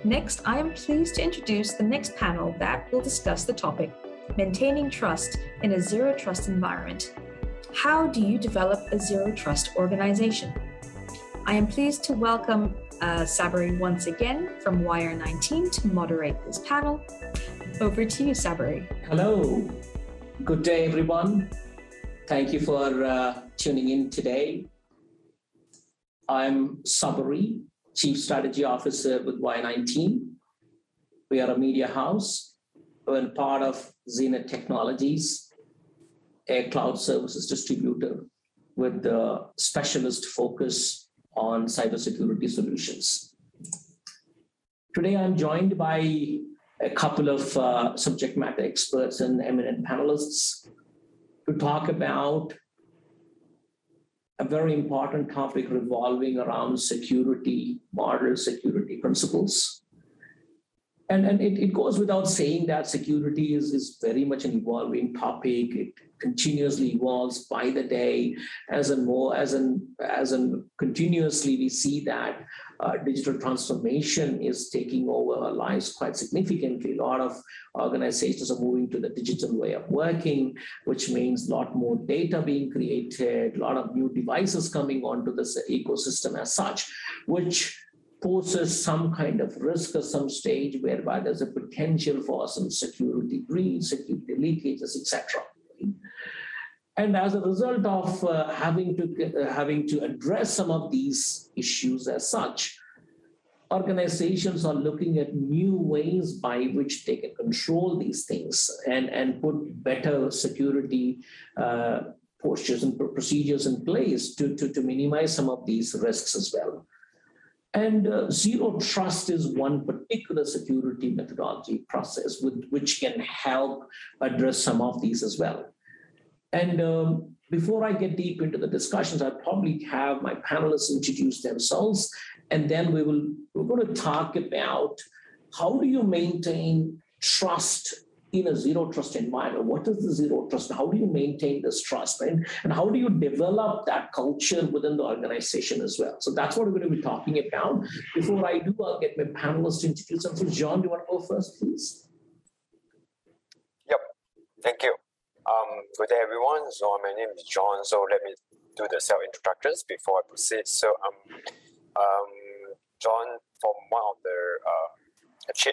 Next, I am pleased to introduce the next panel that will discuss the topic, Maintaining Trust in a Zero Trust Environment. How do you develop a Zero Trust organization? I am pleased to welcome Sabari once again from Wire19 to moderate this panel. Over to you, Sabari. Hello. Good day, everyone. Thank you for tuning in today. I'm Sabari, Chief Strategy Officer with Wire19. We are a media house. We're part of ZNet Technologies, a cloud services distributor with the specialist focus on cybersecurity solutions. Today, I'm joined by a couple of subject matter experts and eminent panelists to talk about a very important topic revolving around security, model security principles. And it goes without saying that security is very much an evolving topic. It continuously evolves by the day. As in continuously we see that digital transformation is taking over our lives quite significantly. A lot of organizations are moving to the digital way of working, which means a lot more data being created, a lot of new devices coming onto this ecosystem as such, which poses some kind of risk at some stage whereby there's a potential for some security breach, security leakages, etc. And as a result of having to address some of these issues as such, organizations are looking at new ways by which they can control these things and put better security postures and procedures in place to minimize some of these risks as well. And zero trust is one particular security methodology process which can help address some of these as well. And before I get deep into the discussions, I'll probably have my panelists introduce themselves, and then we're going to talk about how do you maintain trust in a zero trust environment? What is the zero trust? How do you maintain this trust? Right? And how do you develop that culture within the organization as well? So that's what we're going to be talking about. Before I do, I'll get my panelists to introduce themselves. Zhon, do you want to go first, please? Yep, thank you. Good day, everyone. So my name is Zhon. So let me do the self-introductions before I proceed. So Zhon from one of the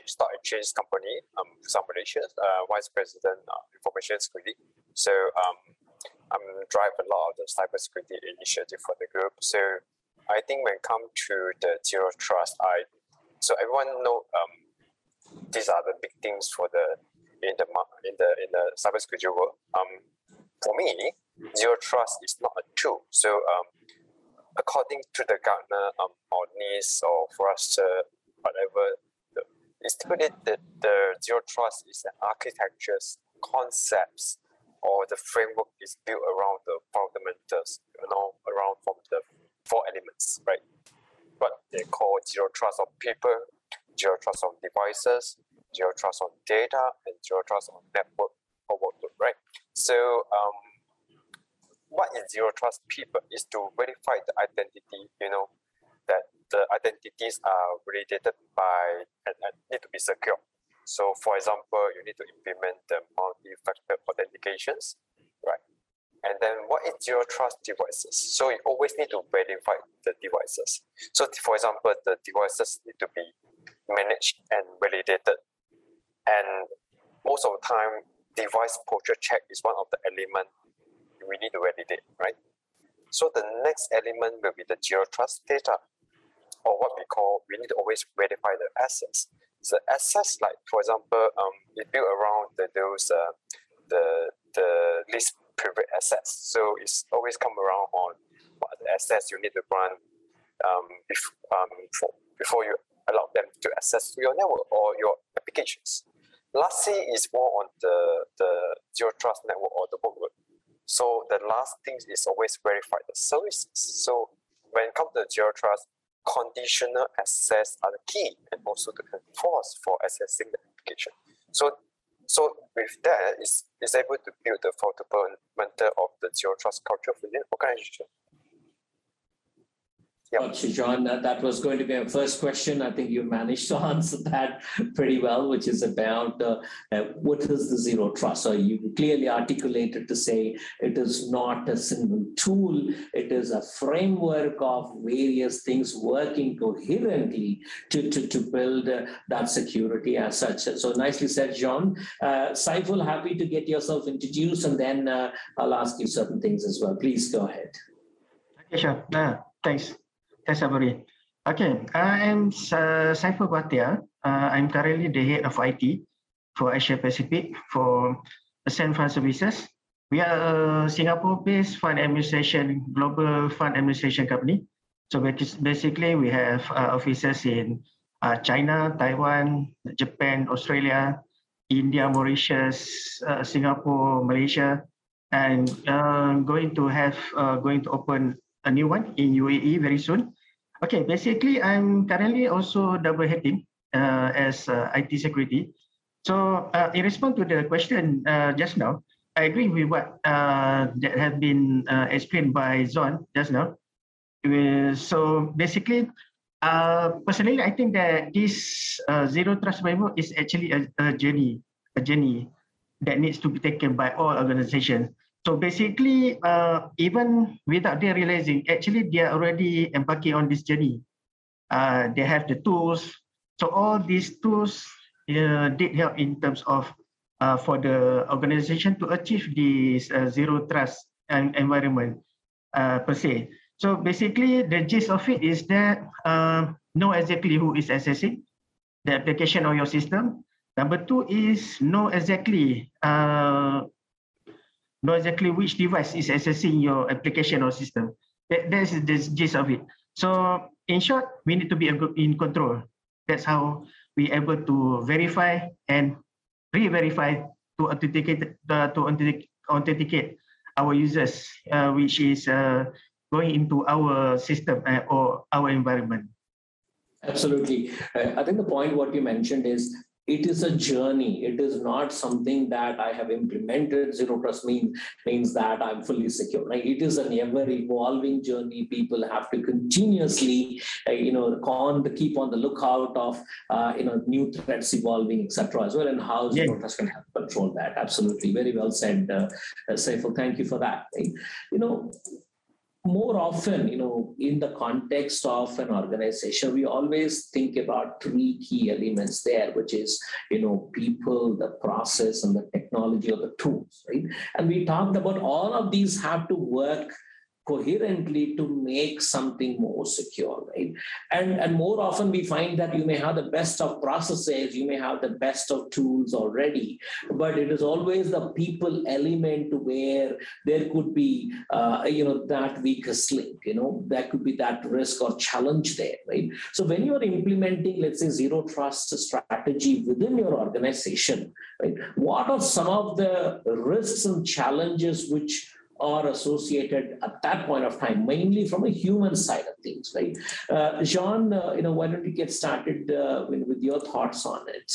stock exchange company, from Malaysia, Vice President Information Security. So I'm drive a lot of the cybersecurity initiative for the group. So I think when it comes to the zero trust, so everyone know these are the big things for in the cybersecurity world. For me, zero trust is not a tool. So according to the Gartner or NIST or Forrester, whatever, it's typically the zero trust is an architecture's concepts or the framework is built around the fundamentals, around from the 4 elements, right? What they call zero trust on people, zero trust on devices, zero trust on data, and zero trust on network or workload, right? So what is zero trust people is to verify the identity, that the identities are validated by and need to be secure. So for example, you need to implement the multi-factor authentications, right? And then what is zero trust devices? So you always need to verify the devices. So for example, the devices need to be managed and validated. And most of the time, device posture check is one of the elements we need to validate, right? So the next element will be the zero trust data, or what we need to always verify the assets. So assets, like for example, it built around the least privileged assets. So it's always come around on what the assets you need to run before you allow them to access to your network or your applications. Lastly is more on the zero trust network or the workload. So the last thing is always verify the services. So when it comes to zero trust, conditional access are the key and also to enforce for accessing the application. So with that, it's able to build the fundamental of the zero trust culture within the organization. Gotcha, Zhon. That was going to be our first question. I think you managed to answer that pretty well, which is about what is the zero trust? So you clearly articulated to say it is not a single tool. It is a framework of various things working coherently to build that security as such. So nicely said, Zhon. Saiful, happy to get yourself introduced, and then I'll ask you certain things as well. Please go ahead. Okay, sure. Thanks. Thanks, Sabari. Okay, I'm Saiful Bakhtiar. I'm currently the head of IT for Asia Pacific for ASEAN Fund Services. We are a Singapore-based fund administration, global fund administration company. So basically, we have offices in China, Taiwan, Japan, Australia, India, Mauritius, Singapore, Malaysia, and going to open a new one in UAE very soon. Okay, basically, I'm currently also double heading as IT security. So in response to the question just now, I agree with what that has been explained by Zhon just now. So basically, personally, I think that this zero trust framework is actually a journey that needs to be taken by all organizations. So basically, even without their realizing, actually they are already embarking on this journey. They have the tools. So all these tools did help in terms of for the organization to achieve this zero trust environment per se. So basically, the gist of it is that know exactly who is accessing the application or your system. Number two is know exactly which device is accessing your application or system. That's the gist of it. So in short, we need to be in control. That's how we're able to verify and re-verify to authenticate our users, which is going into our system or our environment. Absolutely. I think the point what you mentioned is it is a journey. It is not something that I have implemented. Zero trust means that I'm fully secure. Right? It is an ever-evolving journey. People have to continuously, keep on the lookout of, new threats evolving, etc. as well, and how zero trust can help control that. Absolutely, very well said, Saiful. Thank you for that. Right? More often, in the context of an organization, we always think about three key elements there, which is, people, the process, and the technology or the tools, right? And we talked about all of these have to work coherently to make something more secure, right? And more often we find that you may have the best of processes, you may have the best of tools already, but it is always the people element where there could be, that weakest link, there could be that risk or challenge there, right? So when you're implementing, let's say, zero trust strategy within your organization, right, what are some of the risks and challenges which are associated at that point of time, mainly from a human side of things, right? Zhon, why don't we get started with your thoughts on it?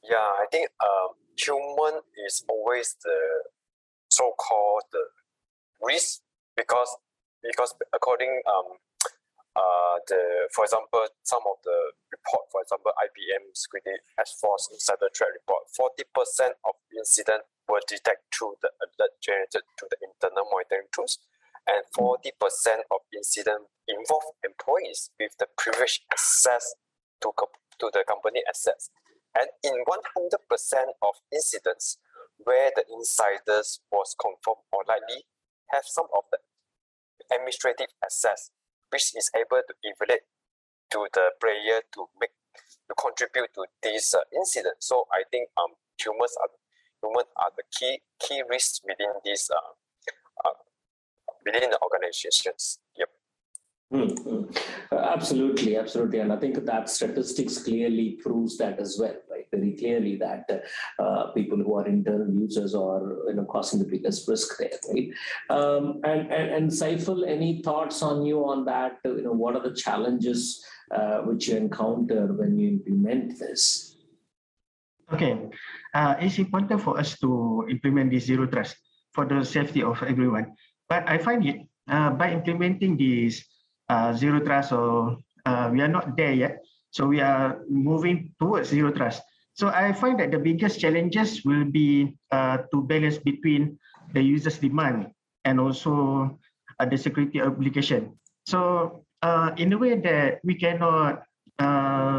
Yeah, I think human is always the so-called risk because according for example, some of the report, for example, IBM Security S-Force Insider Threat Report, 40% of incidents were detected through the alert generated to the internal monitoring tools, and 40% of incidents involve employees with the privileged access to the company assets. And in 100% of incidents where the insiders was confirmed or likely have some of the administrative access, which is able to evaluate to the player to contribute to this incident. So I think humans are the key risks within this within the organizations. Yep. Absolutely, and I think that statistics clearly proves that as well, right? Very clearly that people who are internal users are causing the biggest risk there, right? And Saiful, any thoughts on you on that? What are the challenges which you encounter when you implement this? Okay, it's important for us to implement this zero trust for the safety of everyone. But I find it by implementing this zero trust, or we are not there yet. So we are moving towards zero trust. So I find that the biggest challenges will be to balance between the user's demand and also the security obligation. So in a way that we cannot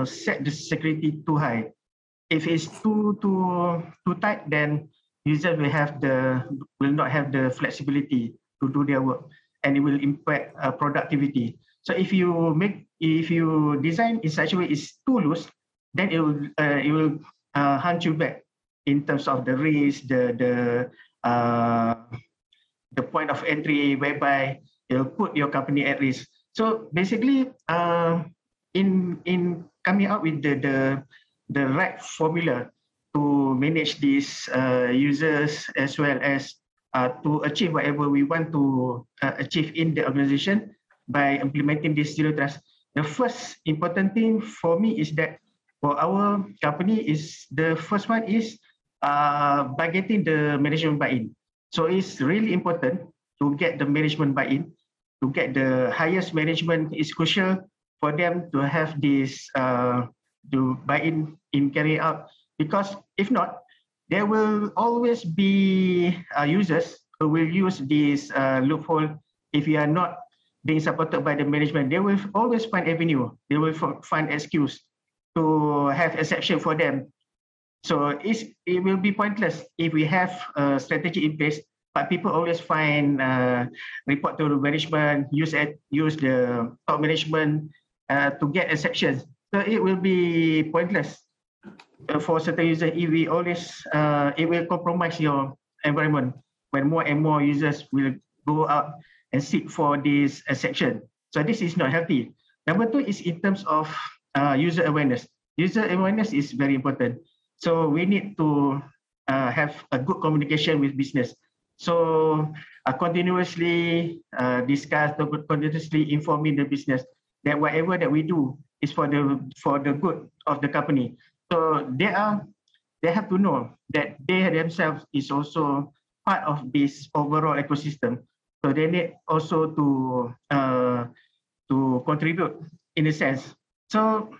set the security too high. If it's too tight, then users will not have the flexibility to do their work, and it will impact productivity. So if you design in such a way it's too loose, then it will hunt you back in terms of the risk, the point of entry, whereby it will put your company at risk. So basically, in coming up with the right formula to manage these users, as well as to achieve whatever we want to achieve in the organization by implementing this zero trust. The first important thing for me is that for our company is the first one is by getting the management buy-in. So it's really important to get the management buy-in. To get the highest management is crucial for them to have this to buy-in in carrying out, because if not, there will always be users who will use this loophole. If you are not being supported by the management, they will always find avenue. They will find excuse to have exception for them. So it will be pointless if we have a strategy in place, but people always find report to the management, use the top management to get exceptions. So it will be pointless for certain users if we always, it will compromise your environment when more and more users will go out and seek for this exception. So this is not healthy. Number two is in terms of user awareness. User awareness is very important. So we need to have a good communication with business. So continuously discuss, continuously informing the business that whatever that we do is for the good of the company. So they have to know that they themselves is also part of this overall ecosystem. So they need also to contribute in a sense. So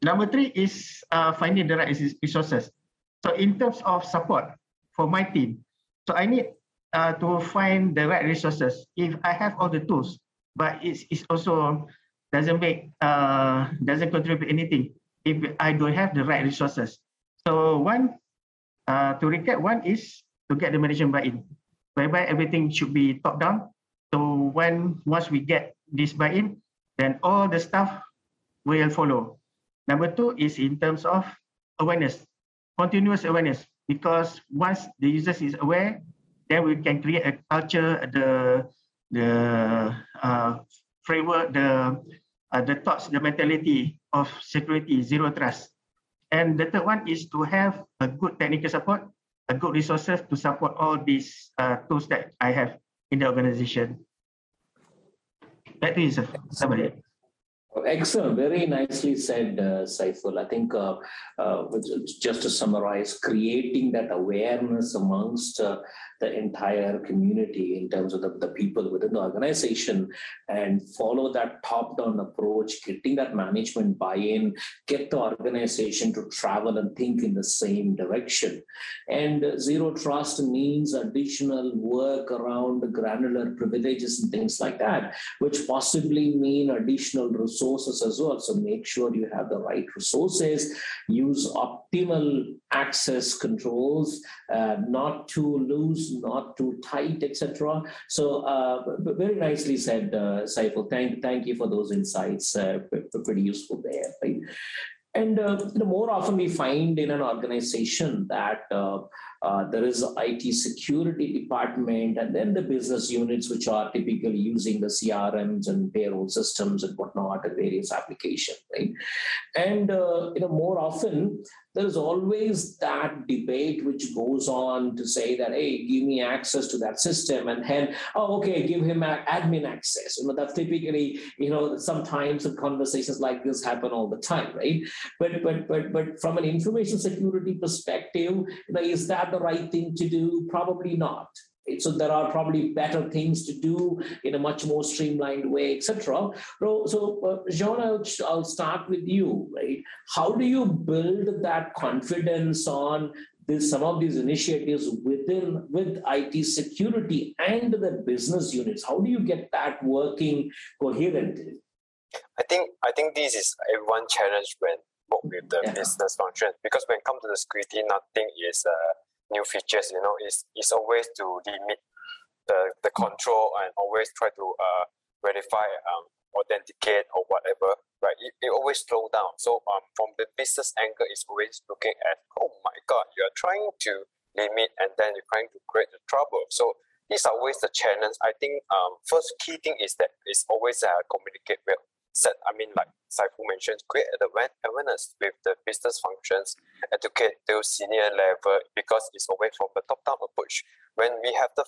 number three is finding the right resources. So in terms of support for my team, so I need to find the right resources. If I have all the tools, but it's also doesn't contribute anything if I don't have the right resources. So to recap, one is to get the management buy-in, whereby everything should be top down. So once we get this buy-in, then all the stuff will follow. Number two is in terms of awareness, continuous awareness, because once the users is aware, then we can create a culture, the framework, the thoughts, the mentality of security, zero trust. And the third one is to have a good technical support, a good resources to support all these tools that I have in the organization. That is somebody. Excellent, very nicely said, Saiful. I think just to summarize, creating that awareness amongst the entire community in terms of the people within the organization, and follow that top-down approach, getting that management buy-in, get the organization to travel and think in the same direction. And zero trust means additional work around the granular privileges and things like that, which possibly mean additional resources as well. So make sure you have the right resources, use optimal access controls, not too loose, not too tight, etc. So very nicely said, Saiful. Thank you for those insights. Pretty useful there, right? And more often we find in an organization that there is an IT security department, and then the business units, which are typically using the CRMs and payroll systems and whatnot, and various applications, right? And more often there is always that debate which goes on to say that, hey, give me access to that system, and then, oh, okay, give him admin access. That's typically, sometimes conversations like this happen all the time, right? But from an information security perspective, is that the right thing to do? Probably not. right? So there are probably better things to do in a much more streamlined way, etc. So Zhon, I'll start with you, right? How do you build that confidence on some of these initiatives with IT security and the business units? How do you get that working coherently? I think this is one challenge when work with the business function, because when it comes to the security, nothing is new features. It's always to limit the control and always try to verify, authenticate or whatever. Right? It always slow down. So from the business angle, it's always looking at, oh my God, you are trying to limit and then you're trying to create the trouble. So these are always the challenge. I think first key thing is that it's always communicate well. Like Saiful mentioned, create the awareness with the business functions, educate those senior level, because it's always from the top-down approach. When we have the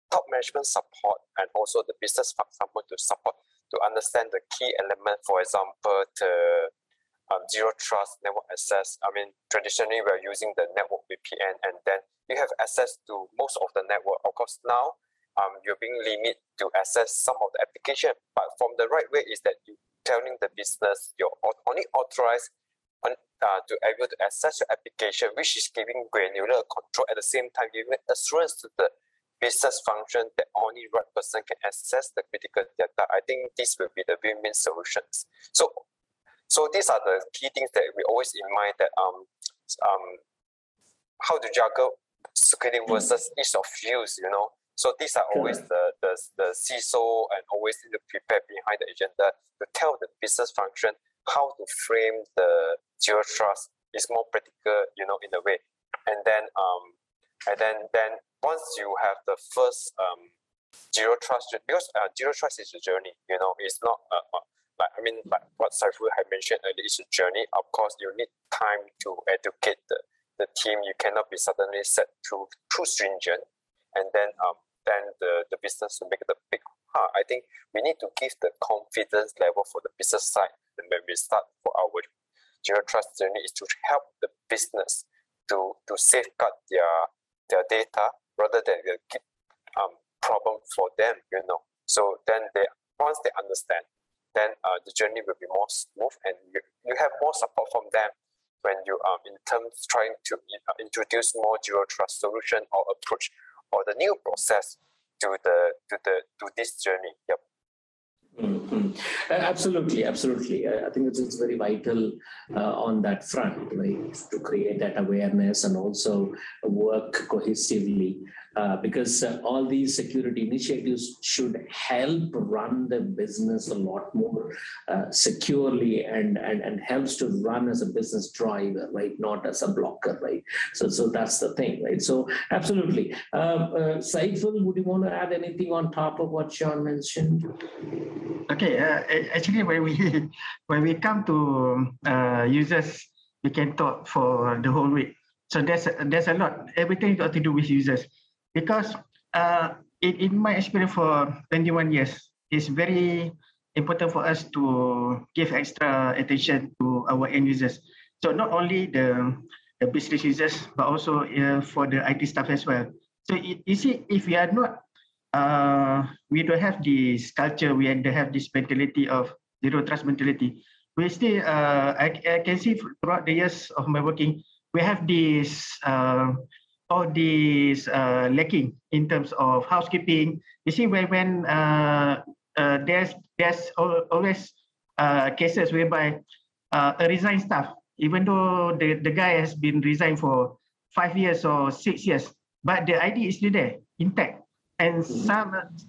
top management support and also the business someone to support to understand the key element, for example, the zero trust network access. Traditionally we're using the network VPN, and then you have access to most of the network. Of course, now you're being limited to access some of the application, but from the right way is that you telling the business you're only authorized to able to access your application, which is giving granular control, at the same time giving assurance to the business function that only right person can access the critical data. I think this will be the win-win solutions. So these are the key things that we always in mind, that how to juggle security versus ease of use, So these are always the CISO, and always need to prepare behind the agenda to tell the business function how to frame the zero trust is more practical, in a way. And then once you have the first zero trust, because zero trust is a journey, it's not like what Saiful had mentioned earlier, it's a journey. Of course, you need time to educate the team. You cannot be suddenly set too stringent, and then the business will make the big. I think we need to give the confidence level for the business side, and when we start for our zero trust journey, is to help the business to safeguard their data rather than keep problem for them. So then once they understand, then the journey will be more smooth, and you have more support from them when you in terms trying to introduce more zero trust solution or approach or the new process to this journey. Yep. Mm-hmm. Absolutely. I think it's very vital on that front, right, to create that awareness and also work cohesively, because all these security initiatives should help run the business a lot more securely and helps to run as a business driver, right, not as a blocker, right? So that's the thing, right? So absolutely. Saiful, would you want to add anything on top of what Zhon mentioned? Okay, actually, when we come to users, we can talk for the whole week. So there's a lot. Everything got to do with users, because in my experience for 21 years, it's very important for us to give extra attention to our end users. So not only the business users, but also for the IT staff as well. So you see, if we are not we don't have this culture, we don't have this mentality of zero trust mentality. We still, I can see throughout the years of my working, we have this, all these lacking in terms of housekeeping. You see, when there's always cases whereby a resigned staff, even though the guy has been resigned for 5 years or 6 years, but the ID is still there, intact. And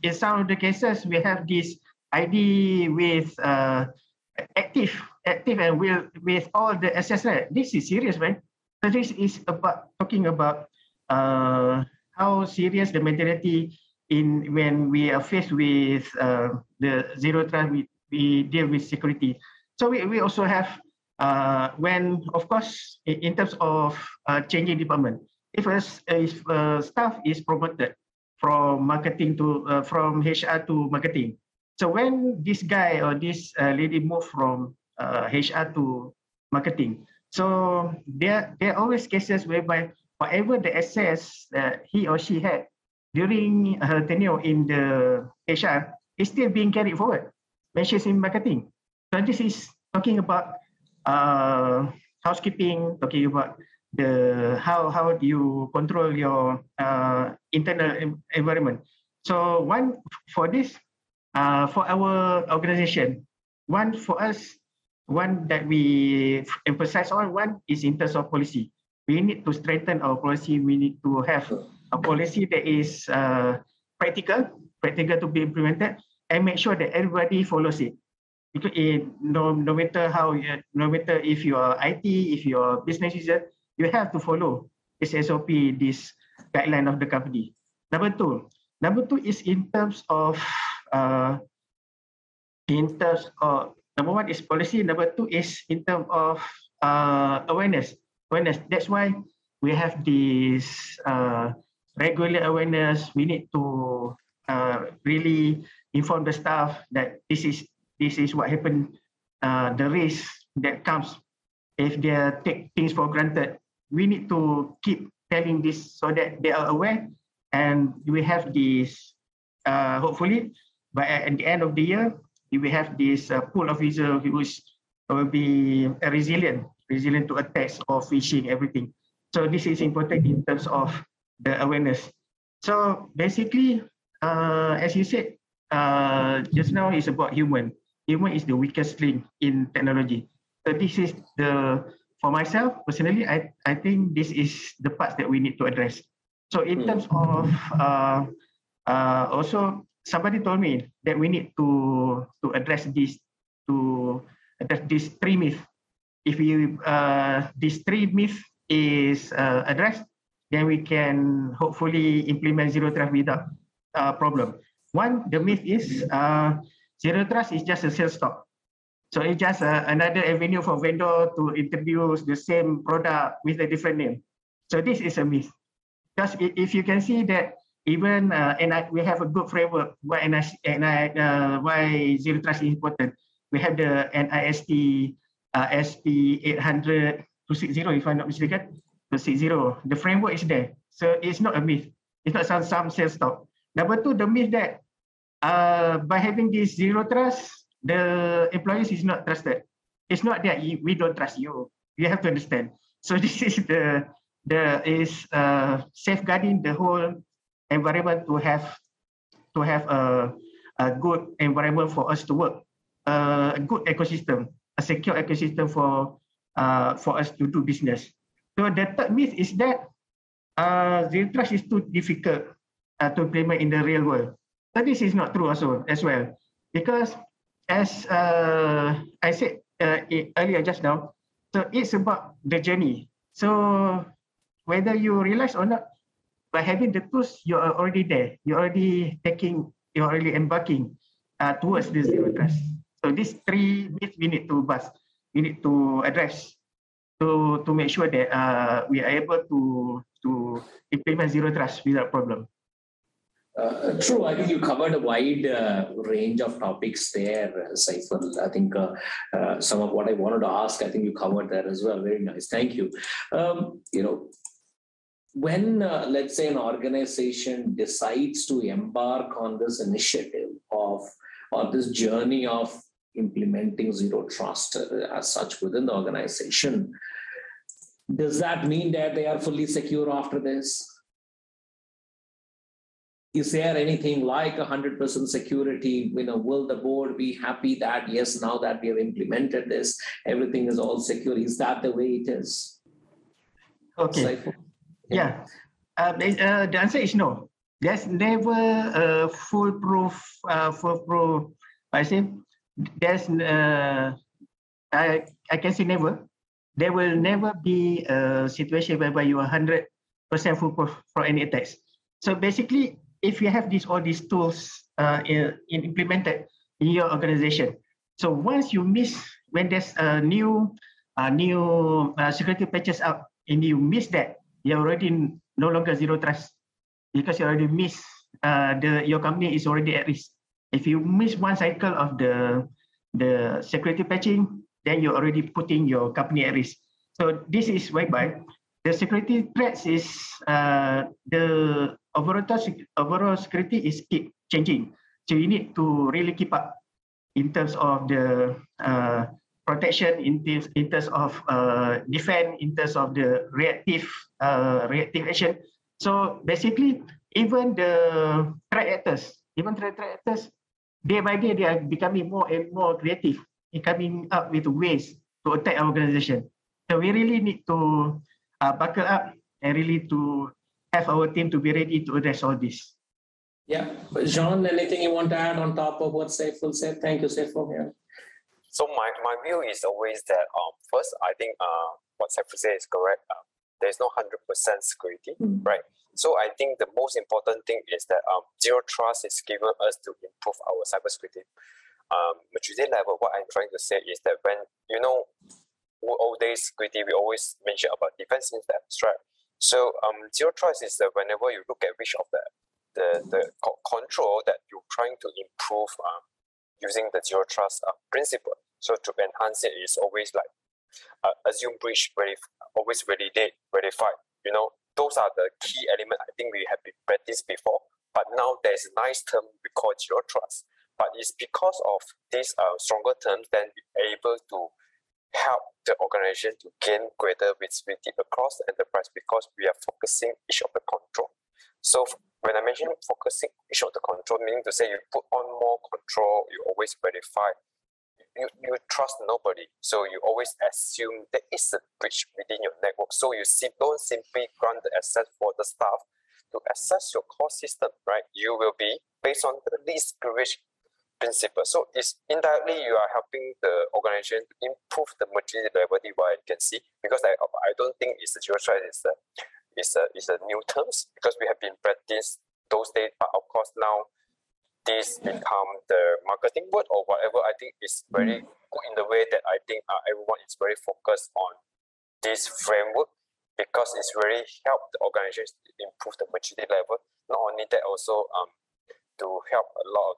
in some of the cases, we have this ID with active and with all the access. This is serious, right? So this is about talking about how serious the mentality in when we are faced with the zero trust, we deal with security. So we also have when, of course, in terms of changing department, if a staff is promoted from marketing to from HR to marketing. So when this guy or this lady move from HR to marketing, so there are always cases whereby whatever the access he or she had during her tenure in the HR is still being carried forward when she's in marketing. So this is talking about housekeeping, talking about the how do you control your internal environment. So one for this, for our organization, one for us, one that we emphasize on, one is in terms of policy. We need to strengthen our policy. We need to have a policy that is practical to be implemented, and make sure that everybody follows it. Because no matter how, no matter if you are IT, if you are business user, you have to follow this SOP, this guideline of the company. Number two is in terms of number one is policy. Number two is in terms of awareness. That's why we have this regular awareness. We need to really inform the staff that this is what happened, the risk that comes if they take things for granted. We need to keep telling this so that they are aware, and we have this, hopefully, but at the end of the year, we have this pool of users which will be resilient to attacks or phishing, everything. So this is important in terms of the awareness. So basically, as you said, just now it's about human. Human is the weakest link in technology. So this is for myself personally, I think this is the parts that we need to address. So in terms of also somebody told me that we need to address these three myths. If these three myths is addressed, then we can hopefully implement zero trust without problem. One, the myth is zero trust is just a sales talk. So it's just another avenue for vendor to introduce the same product with a different name. So this is a myth. Because if you can see that even we have a good framework why zero trust is important. We have the NIST SP 800 260, if I'm not mistaken, 260. The framework is there. So it's not a myth. It's not some sales talk. Number two, the myth that by having this zero trust, the employees is not trusted. It's not that we don't trust you. You have to understand. So this is safeguarding the whole environment to have a good environment for us to work, a good ecosystem, a secure ecosystem for us to do business. So the third myth is that zero trust is too difficult to implement in the real world. But this is not true also as well, because as I said earlier just now, so it's about the journey. So whether you realize or not, by having the tools, you are already there. You're already embarking towards the zero trust. So these three myths we need to bust. We need to address to make sure that we are able to implement zero trust without problem. True. I think you covered a wide range of topics there, Saiful. I think some of what I wanted to ask, I think you covered there as well. Very nice. Thank you. When, let's say, an organization decides to embark on this initiative or this journey of implementing zero trust as such within the organization, does that mean that they are fully secure after this? Is there anything like 100% security? Will the board be happy that, yes, now that we have implemented this, everything is all secure? Is that the way it is? Okay. Yeah. The answer is no. There's never a foolproof. I say there's. I can say never. There will never be a situation whereby you are 100% foolproof for any attacks. So basically, if you have all these tools implemented in your organization, so once you miss, when there's a new security patches out and you miss that, you're already no longer zero trust because you already miss your company is already at risk. If you miss one cycle of the security patching, then you're already putting your company at risk. So this is whereby the security threats is the overall security is keep changing. So you need to really keep up in terms of the protection, in terms of defense, in terms of the reactive action. So basically, even the threat actors, day by day, they are becoming more and more creative in coming up with ways to attack our organization. So we really need to buckle up and really to have our team to be ready to address all this. Yeah, Zhon, anything you want to add on top of what Saiful said? Thank you, Saiful. Yeah. So my view is always that first, I think what Saiful said is correct. There's no 100% security, right? So I think the most important thing is that zero trust is given us to improve our cybersecurity maturity level. What I'm trying to say is that when, old days security, we always mention about defense systems, right? So zero trust is that whenever you look at which of the control that you're trying to improve using the zero trust principle. So to enhance it is always like assume breach, always validate, verify. Those are the key elements. I think we have been practiced before, but now there's a nice term we call zero trust. But it's because of these stronger terms, then we're able to help the organization to gain greater visibility across the enterprise because we are focusing each of the control. So when I mention focusing each of the control, meaning to say you put on more control, you always verify, you trust nobody. So you always assume there is a breach within your network. So you don't simply grant the access for the staff to access your core system, right? You will be based on the least privilege principle. So it's indirectly you are helping the organization to improve the maturity level, what I can see, because I don't think it's a zero trust is a new terms because we have been practiced those days, but of course now this become the marketing word or whatever. I think it's very good in the way that I think everyone is very focused on this framework because it's really helped the organization to improve the maturity level. Not only that, also to help a lot of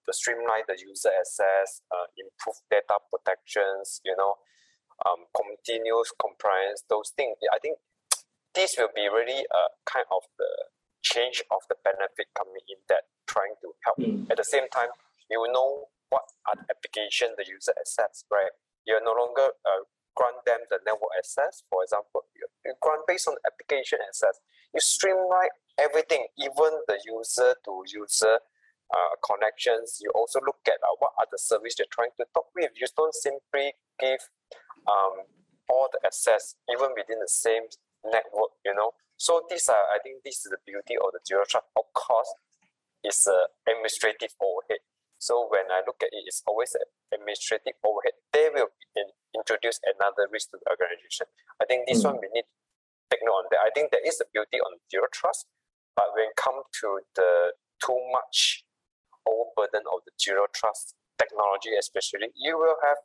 the streamline the user access, improve data protections, continuous compliance, those things. I think this will be really kind of the change of the benefit coming in that trying to help. At the same time, you know what are the application the user access, right? You're no longer grant them the network access. For example, you grant based on application access. You streamline everything, even the user to user connections. You also look at what are the service they're trying to talk with. You don't simply give all the access, even within the same network, So I think this is the beauty of the zero trust. Of course, it's administrative overhead. So when I look at it, it's always an administrative overhead. They will introduce another risk to the organization. I think this one we need to take note on that. I think there is a beauty on zero trust, but when it comes to the too much overburden of the zero trust technology, especially, you will have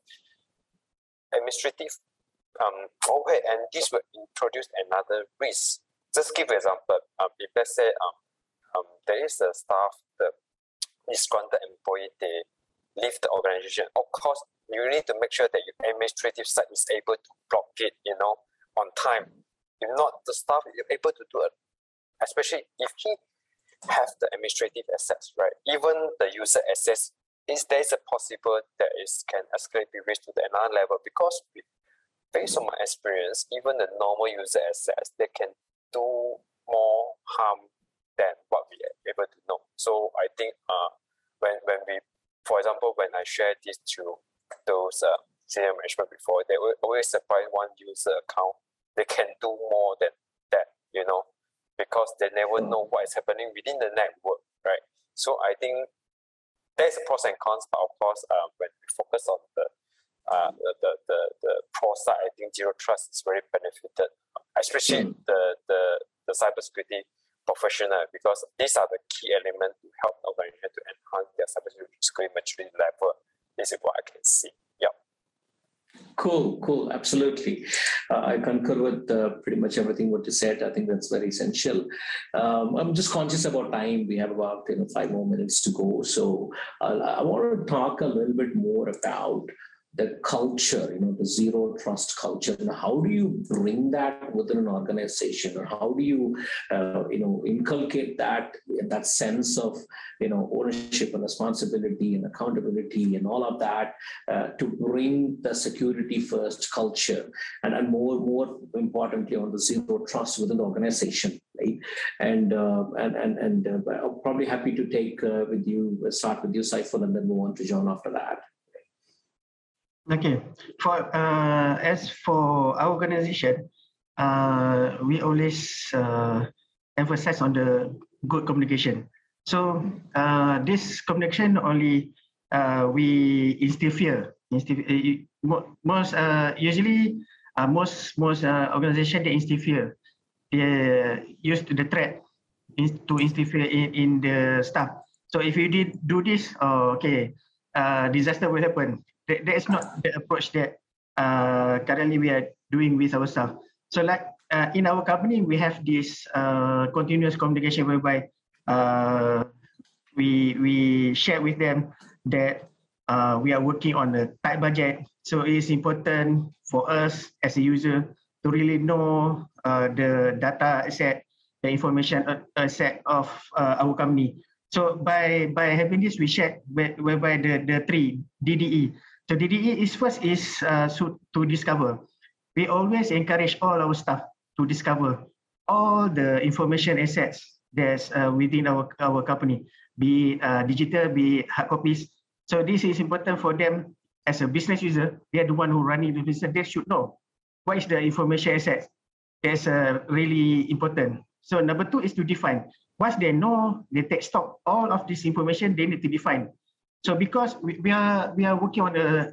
administrative overhead, and this will introduce another risk. Just give an example. If let's say there is a staff, the disgruntled employee, they leave the organization. Of course, you need to make sure that your administrative side is able to block it, on time. If not, the staff is able to do it. Especially if he has the administrative access, right? Even the user access, there is a possible that can escalate the risk to another level because based on my experience, even the normal user access, they can do more harm than what we are able to know. So I think when we, for example, when I share this to those senior management before, they will always surprise one user account. They can do more than that, because they never know what is happening within the network, right? So I think there's pros and cons, but of course, when we focus on the pro side, I think zero trust is very benefited, especially the cybersecurity professional, because these are the key elements to help the organization to enhance their cybersecurity maturity level. This is what I can see. Yeah. Cool. Absolutely. I concur with pretty much everything what you said. I think that's very essential. I'm just conscious about time. We have about 5 more minutes to go. So I want to talk a little bit more about the culture, the zero trust culture, and how do you bring that within an organization, or how do you, inculcate that sense of, ownership and responsibility and accountability and all of that to bring the security first culture, and more importantly on the zero trust within the organization, right? And I'm probably happy to start with you, Saiful, and then move on to Zhon after that. Okay. As for our organization, we always emphasize on the good communication. So this communication only we instill fear. Most organizations, they instill fear. They use the threat to instill fear in the staff. So if you did do this, disaster will happen. That is not the approach that currently we are doing with our staff. So like in our company, we have this continuous communication whereby we share with them that we are working on a tight budget. So it is important for us as a user to really know the data asset, the information asset of our company. So by having this, we share whereby the three DDE. So DDE is first is to discover. We always encourage all our staff to discover all the information assets that's within our company, be it digital, be it hard copies. So this is important for them as a business user. They are the one who running the business. They should know what is the information assets. That's really important. So number two is to define. Once they know, they take stock, all of this information they need to define. So because we are working on a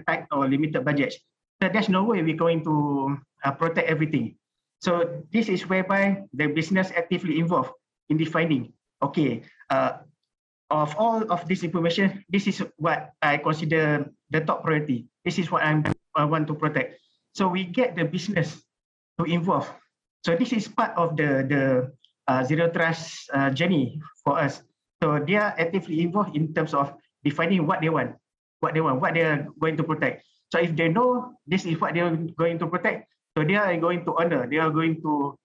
tight or limited budget, so there's no way we're going to protect everything. So this is whereby the business actively involved in defining, okay, of all of this information, this is what I consider the top priority. This is what I want to protect. So we get the business to involve. So this is part of the zero trust journey for us. So they are actively involved in terms of defining what they want, what they are going to protect. So if they know this is what they are going to protect, so they are going to honor, they are going to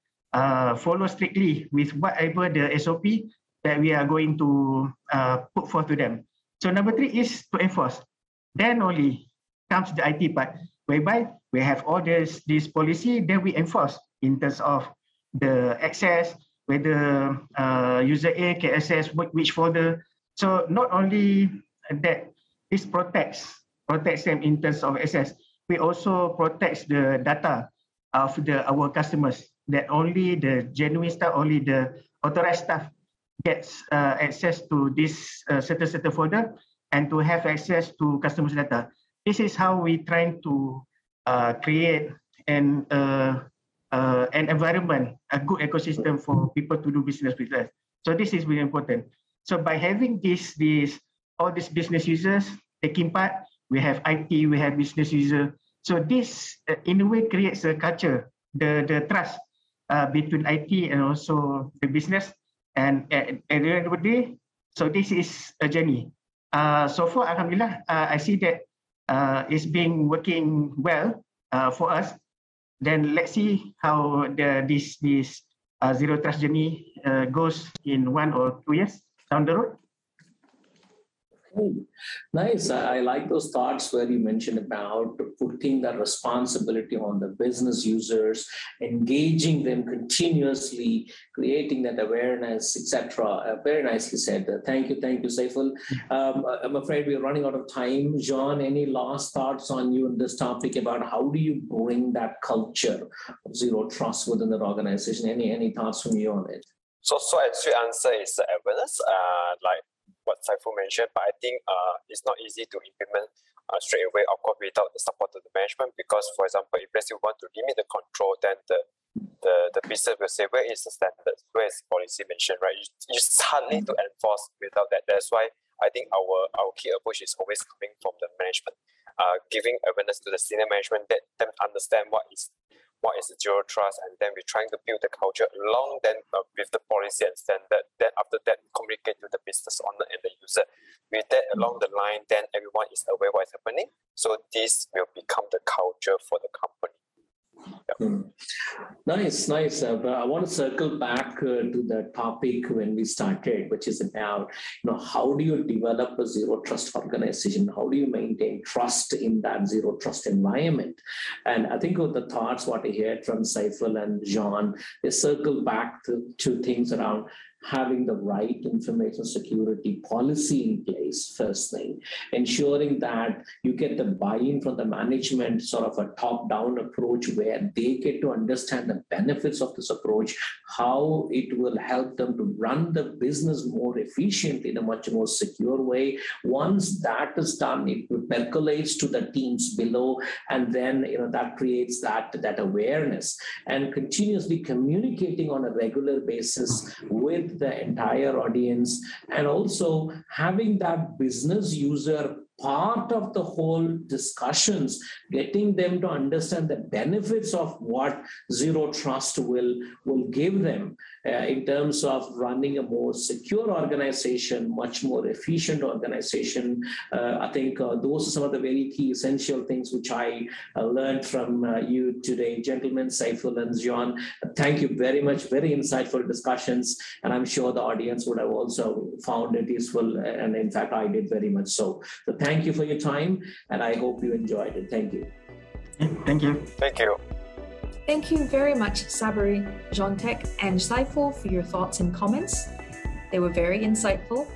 follow strictly with whatever the SOP that we are going to put forth to them. So number three is to enforce. Then only comes the IT part, whereby we have all this policy, then we enforce in terms of the access, whether user A can access which folder. So not only that, this protects them in terms of access. We also protects the data of our customers, that only the genuine staff, only the authorized staff gets access to this certain folder and to have access to customers' data. This is how we trying to create an environment, a good ecosystem for people to do business with us. So this is very important. So by having all these business users taking part, we have IT, we have business user. So this in a way creates a culture, the trust between IT and also the business. And at the end of the day, so this is a journey. So far, Alhamdulillah, I see that it's been working well for us. Then let's see how this zero trust journey goes in 1 or 2 years down the road. Okay. Nice. I like those thoughts where you mentioned about putting that responsibility on the business users, engaging them continuously, creating that awareness, etc. Very nicely said. Thank you, Saiful. I'm afraid we're running out of time. Zhon, any last thoughts on you on this topic about how do you bring that culture of zero trust within the organization? Any thoughts from you on it? So a straight answer is awareness, like what Saiful mentioned, but I think it's not easy to implement straight away, of course, without the support of the management, because, for example, if you want to limit the control, then the business will say, where is the standard? Where is policy mentioned, right? It's hardly to enforce without that. That's why I think our key approach is always coming from the management, giving awareness to the senior management, that them understand what is what is zero trust, and then we're trying to build the culture along then with the policy and standard. Then after that, communicate to the business owner and the user. With that along the line, then everyone is aware what is happening. So this will become the culture for the company. Nice. But I want to circle back to the topic when we started, which is about, how do you develop a zero trust organization? How do you maintain trust in that zero trust environment? And I think with the thoughts, what I heard from Saiful and Zhon, they circle back to things around having the right information security policy in place, first thing, ensuring that you get the buy-in from the management, sort of a top-down approach where they get to understand the benefits of this approach, how it will help them to run the business more efficiently in a much more secure way. Once that is done, it percolates to the teams below, and then that creates that awareness, and continuously communicating on a regular basis with the entire audience, and also having that business user part of the whole discussions, getting them to understand the benefits of what zero trust will give them in terms of running a more secure organization, much more efficient organization. I think those are some of the very key essential things which I learned from you today, gentlemen, Saiful and Zhon. Thank you very much, very insightful discussions, and I'm sure the audience would have also found it useful, and in fact I did very much so. So thank you for your time, and I hope you enjoyed it. Thank you. Thank you. Thank you. Thank you very much, Sabari, Zhon, Teck, and Saiful for your thoughts and comments. They were very insightful.